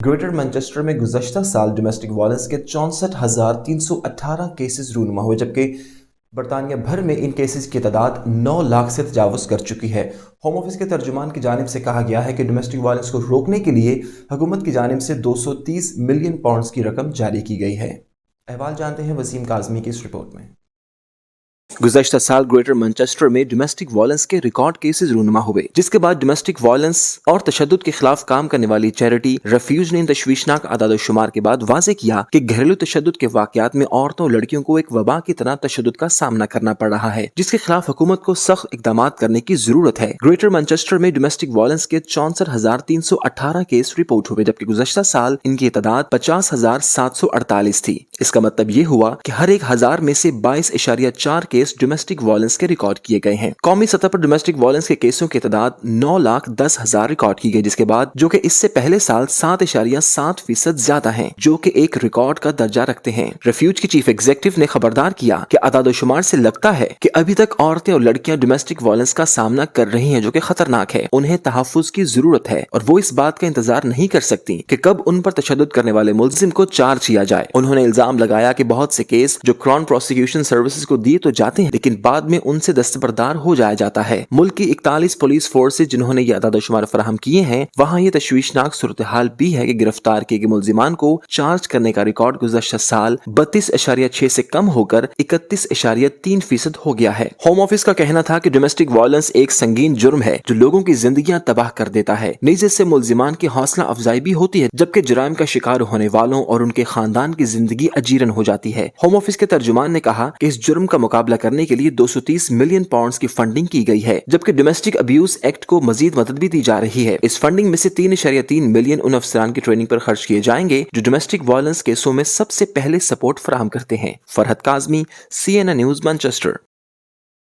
Greater Manchester में गुज़श्ता साल domestic violence के 64,318 केसेस रूनुमा हुए, जबकि बरतानिया भर में इन केसेस की तादाद 9 लाख से तजावुज़ कर चुकी है। होम ऑफिस के तर्जुमान की जानिब से कहा गया है कि डोमेस्टिक वायलेंस को रोकने के लिए हुकूमत की जानिब से 230 मिलियन पाउंड्स की रकम जारी की गई है। अहवाल जानते हैं वसीम काज़मी की इस रिपोर्ट में। गुज़श्ता साल ग्रेटर मैनचेस्टर में डोमेस्टिक वायलेंस के रिकॉर्ड केसेस रूनुमा हुए, जिसके बाद डोमेस्टिक वायलेंस और तशद्दुद के खिलाफ काम करने वाली चैरिटी रेफ्यूज ने इन तशवीशनाक आदाद-ओ-शुमार के बाद वाज़ेह किया कि घरेलू तशद्दुद के वाक़यात में औरतों और लड़कियों को एक वबा की तरह तशद्दुद का सामना करना पड़ रहा है, जिसके खिलाफ हुकूमत को सख्त इक़दाम करने की जरूरत है। ग्रेटर मैनचेस्टर में डोमेस्टिक वायलेंस के 64,318 केस रिपोर्ट हुए, जबकि गुज़श्ता साल इनकी तादाद 50,748 थी। इसका मतलब ये हुआ कि हर 1,000 में से 22.4 केस डोमेस्टिक वायलेंस के रिकॉर्ड किए गए हैं। कौमी सतह पर डोमेस्टिक वायलेंस के केसों की तादाद 9,10,000 रिकॉर्ड की गई, जिसके बाद जो कि इससे पहले साल 7.7% ज्यादा है, जो कि एक रिकॉर्ड का दर्जा रखते हैं। रेफ्यूज के चीफ एग्जीक्यूटिव ने खबरदार किया कि आदाद-ओ-शुमार से लगता है कि अभी तक औरतें और लड़कियां डोमेस्टिक वायलेंस का सामना कर रही हैं, जो कि खतरनाक है। उन्हें तहफ्फुज की जरूरत है और वो इस बात का इंतजार नहीं कर सकती कि कब उन पर तशद्दुद करने वाले मुल्जिम को चार्ज किया जाए। उन्होंने इल्जाम लगाया कि बहुत से केस जो क्राउन प्रोसिक्यूशन सर्विसेज को दिए तो जाते हैं, लेकिन बाद में उनसे दस्तबरदार हो जाया जाता है। मुल्क की 41 पुलिस फोर्सेज जिन्होंने ये आदाद-ओ-शुमार फराहम किए हैं, वहाँ ये तशवीशनाक सूरत हाल भी है कि गिरफ्तार किए गए मुल्जिमान को चार्ज करने का रिकॉर्ड गुज़श्ता साल 32.6 से कम होकर 31.3% हो गया है। होम ऑफिस का कहना था कि डोमेस्टिक वायलेंस एक संगीन जुर्म है जो लोगों की जिंदगियां तबाह कर देता है। नीचे से मुल्जिमान की हौसला अफजाई भी होती है, जबकि जुराइम का शिकार होने वालों और उनके खानदान की जिंदगी अजीरन हो जाती है। होम ऑफिस के तर्जुमान ने कहा कि इस जुर्म का मुकाबला करने के लिए 230 मिलियन पाउंड्स की फंडिंग की गई है, जबकि डोमेस्टिक अब्यूज एक्ट को मजीद मदद भी दी जा रही है। इस फंडिंग में से 3.3 मिलियन उन अफसरान की ट्रेनिंग पर खर्च किए जाएंगे जो डोमेस्टिक वायलेंस केसों में सबसे पहले सपोर्ट फराहम करते हैं। Farhat Kazmi, CNN news Manchester.